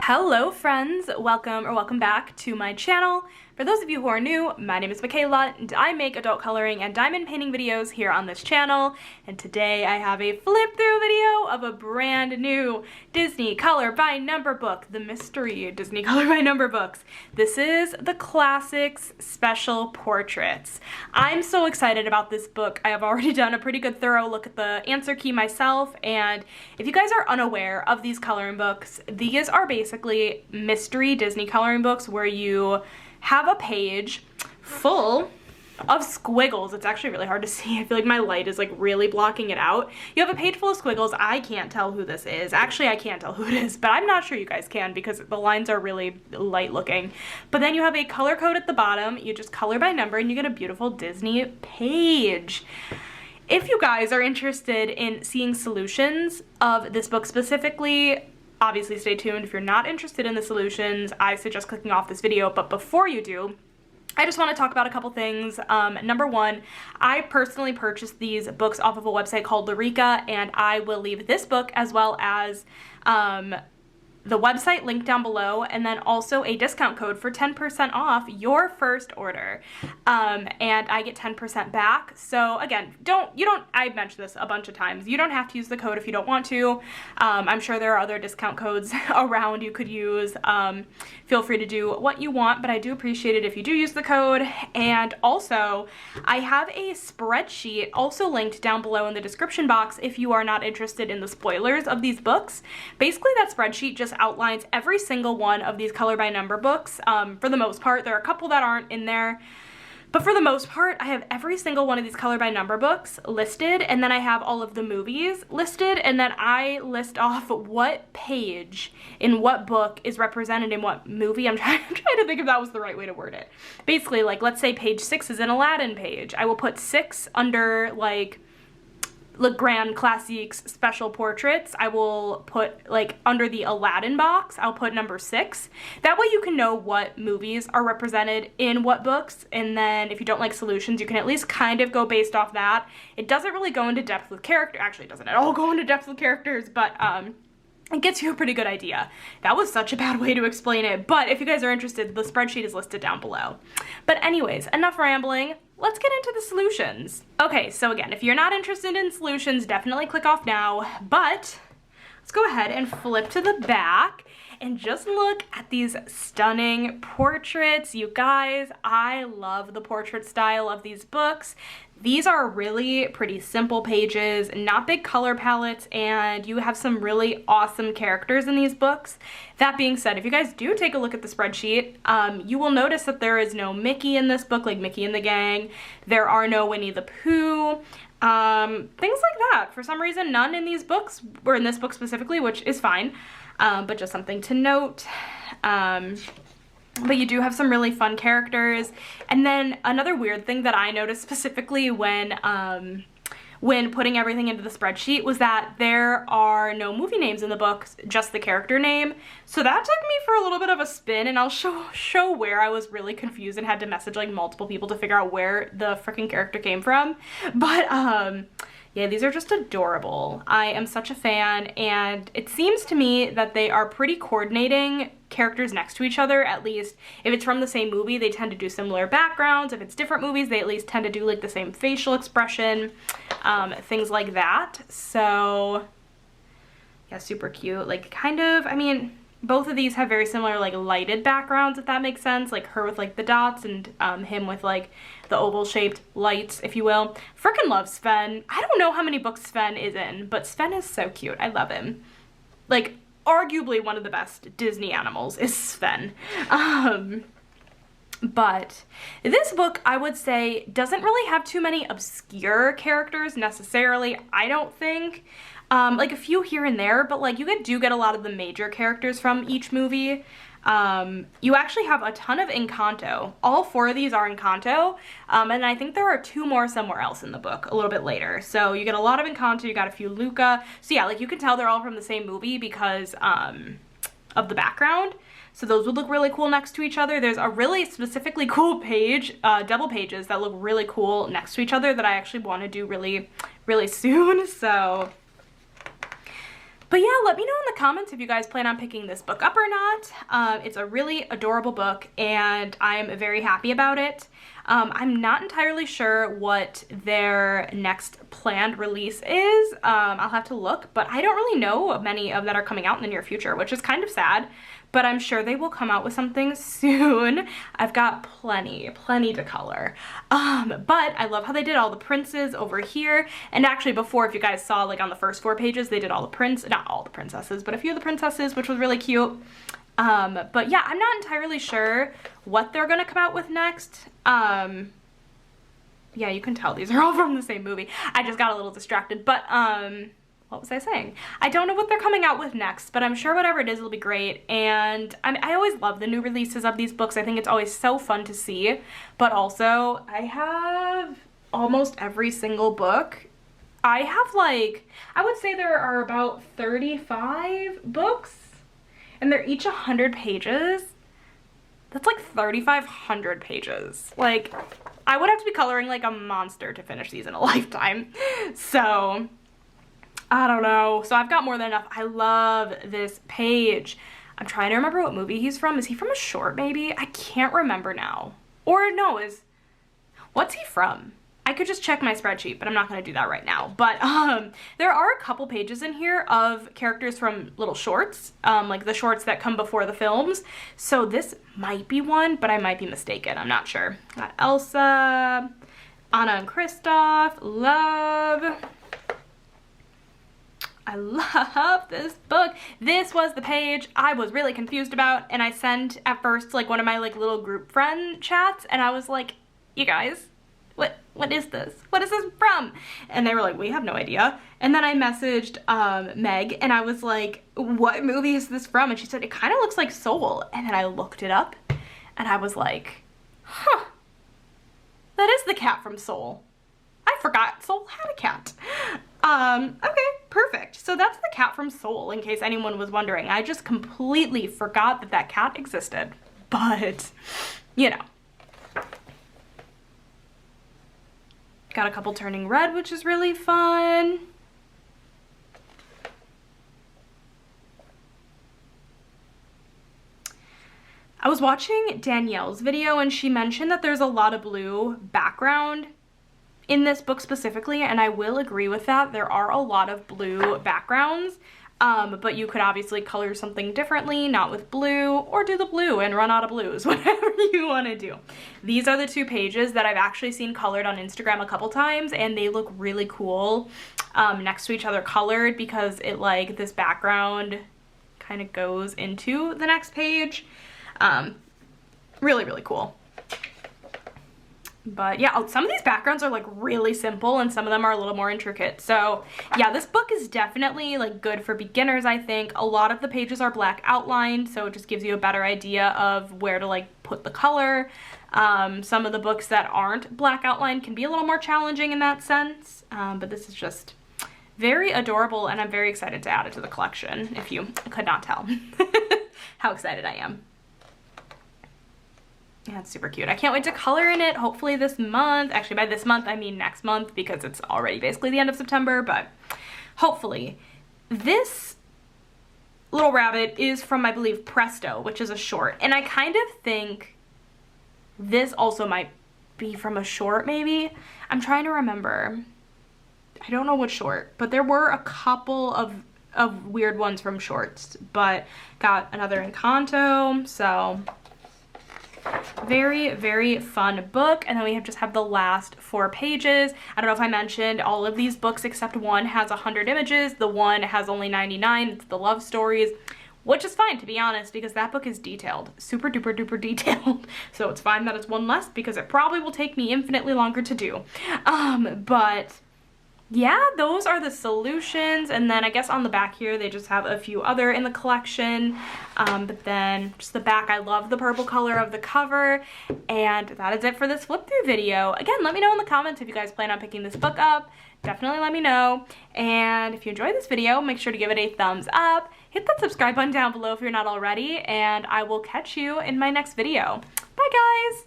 Hello friends, welcome back to my channel. For those of you who are new, my name is Michaela and I make adult coloring and diamond painting videos here on this channel, and today I have a flip through video of a brand new Disney Color by Number book, the mystery Disney Color by Number books. This is the Classics Special Portraits. I'm so excited about this book. I have already done a pretty good thorough look at the answer key myself, and if you guys are unaware of these coloring books, these are basically mystery Disney coloring books where you have a page full of squiggles. It's actually really hard to see. I feel like my light is like really blocking it out. You have a page full of squiggles. I can't tell who this is. Actually, I can't tell who it is, but I'm not sure you guys can because the lines are really light looking. But then you have a color code at the bottom. You just color by number and you get a beautiful Disney page. If you guys are interested in seeing solutions of this book specifically, obviously stay tuned. If you're not interested in the solutions, I suggest clicking off this video, but before you do, I just want to talk about a couple things. Number one, I personally purchased these books off of a website called Lyrica, and I will leave this book as well as the website link down below, and then also a discount code for 10% off your first order. And I get 10% back. So again, I've mentioned this a bunch of times. You don't have to use the code if you don't want to. I'm sure there are other discount codes around you could use. Feel free to do what you want, but I do appreciate it if you do use the code. And also, I have a spreadsheet also linked down below in the description box if you are not interested in the spoilers of these books. Basically, that spreadsheet just outlines every single one of these color by number books. For the most part, there are a couple that aren't in there, but for the most part, I have every single one of these color by number books listed, and then I have all of the movies listed, and then I list off what page in what book is represented in what movie. I'm trying to think if that was the right way to word it. Basically, like, let's say page 6 is an Aladdin page. I will put 6 under, like, Le Grand Classiques Special Portraits. I will put, like, under the Aladdin box, I'll put number 6. That way you can know what movies are represented in what books, and then if you don't like solutions, you can at least kind of go based off that. It doesn't really go into depth with character. Actually, it doesn't at all go into depth with characters, but it gets you a pretty good idea. That was such a bad way to explain it, but if you guys are interested, the spreadsheet is listed down below. But anyways, enough rambling. Let's get into the solutions. Okay, so again, if you're not interested in solutions, definitely click off now, but let's go ahead and flip to the back and just look at these stunning portraits. You guys, I love the portrait style of these books. These are really pretty simple pages, not big color palettes, and you have some really awesome characters in these books. That being said, if you guys do take a look at the spreadsheet, you will notice that there is no Mickey in this book, like Mickey and the Gang. There are no Winnie the Pooh. Things like that. For some reason, none in these books, or in this book specifically, which is fine, but just something to note. But you do have some really fun characters. And then another weird thing that I noticed specifically when putting everything into the spreadsheet was that there are no movie names in the book, just the character name. So that took me for a little bit of a spin, and I'll show where I was really confused and had to message like multiple people to figure out where the freaking character came from. But yeah, these are just adorable. I am such a fan, and it seems to me that they are pretty coordinating characters next to each other. At least if it's from the same movie, they tend to do similar backgrounds. If it's different movies, they at least tend to do like the same facial expression, things like that. So yeah, super cute. Like, kind of, I mean, both of these have very similar like lighted backgrounds, if that makes sense. Like her with like the dots and him with like the oval shaped lights, if you will. Frickin' love Sven. I don't know how many books Sven is in, but Sven is so cute. I love him. Like, arguably one of the best Disney animals is Sven. But this book, I would say, doesn't really have too many obscure characters necessarily, I don't think. Like a few here and there, but like you do get a lot of the major characters from each movie. You actually have a ton of Encanto. All 4 of these are Encanto, and I think there are 2 more somewhere else in the book a little bit later. So you get a lot of Encanto, you got a few Luca. So yeah, like you can tell they're all from the same movie because of the background. So those would look really cool next to each other. There's a really specifically cool page, double pages that look really cool next to each other that I actually want to do really, really soon. So But yeah, let me know in the comments if you guys plan on picking this book up or not. It's a really adorable book and I'm very happy about it. I'm not entirely sure what their next planned release is. I'll have to look, but I don't really know many of that are coming out in the near future, which is kind of sad, but I'm sure they will come out with something soon. I've got plenty to color. But I love how they did all the princes over here. And actually before, if you guys saw like on the first 4 pages, they did all the not all the princesses, but a few of the princesses, which was really cute. But yeah, I'm not entirely sure what they're gonna come out with next. Yeah, you can tell these are all from the same movie. I just got a little distracted, but what was I saying? I don't know what they're coming out with next, but I'm sure whatever it is will be great. And I always love the new releases of these books. I think it's always so fun to see, but also I have almost every single book. I have like, I would say there are about 35 books and they're each 100 pages. That's like 3,500 pages. Like, I would have to be coloring like a monster to finish these in a lifetime. So, I don't know. So I've got more than enough. I love this page. I'm trying to remember what movie he's from. Is he from a short maybe? I can't remember now. Or no, what's he from? I could just check my spreadsheet, but I'm not going to do that right now. But there are a couple pages in here of characters from little shorts, like the shorts that come before the films. So this might be one, but I might be mistaken. I'm not sure. Got Elsa, Anna and Kristoff, love. I love this book. This was the page I was really confused about, and I sent at first like one of my like little group friend chats, and I was like, you guys, what is this? What is this from? And they were like, we have no idea. And then I messaged Meg and I was like, what movie is this from? And she said, it kind of looks like Soul. And then I looked it up and I was like, huh, that is the cat from Soul. I forgot Soul had a cat. Okay, perfect. So that's the cat from Soul, in case anyone was wondering. I just completely forgot that that cat existed. But, you know. Got a couple turning red, which is really fun. I was watching Danielle's video and she mentioned that there's a lot of blue background in this book specifically, and I will agree with that. There are a lot of blue backgrounds, but you could obviously color something differently, not with blue, or do the blue and run out of blues, whatever you want to do. These are the 2 pages that I've actually seen colored on Instagram a couple times, and they look really cool next to each other colored, because it like this background kind of goes into the next page. Really cool. But yeah, some of these backgrounds are like really simple and some of them are a little more intricate. So yeah, this book is definitely like good for beginners, I think. A lot of the pages are black outlined, so it just gives you a better idea of where to like put the color. Some of the books that aren't black outlined can be a little more challenging in that sense. But this is just very adorable and I'm very excited to add it to the collection, if you could not tell how excited I am. Yeah, it's super cute. I can't wait to color in it, hopefully this month. Actually, by this month, I mean next month, because it's already basically the end of September, but hopefully. This little rabbit is from, I believe, Presto, which is a short. And I kind of think this also might be from a short, maybe. I'm trying to remember. I don't know what short, but there were a couple of weird ones from shorts, but got another Encanto, so very fun book. And then we just have the last 4 pages. I don't know if I mentioned, all of these books except one has 100 images. The one has only 99. It's the love stories, which is fine, to be honest, because that book is detailed, super duper detailed. So it's fine that it's one less, because it probably will take me infinitely longer to do. But yeah, those are the solutions. And then I guess on the back here, they just have a few other in the collection. But then just the back, I love the purple color of the cover. And that is it for this flip through video. Again, let me know in the comments if you guys plan on picking this book up. Definitely let me know. And if you enjoyed this video, make sure to give it a thumbs up. Hit that subscribe button down below if you're not already. And I will catch you in my next video. Bye, guys!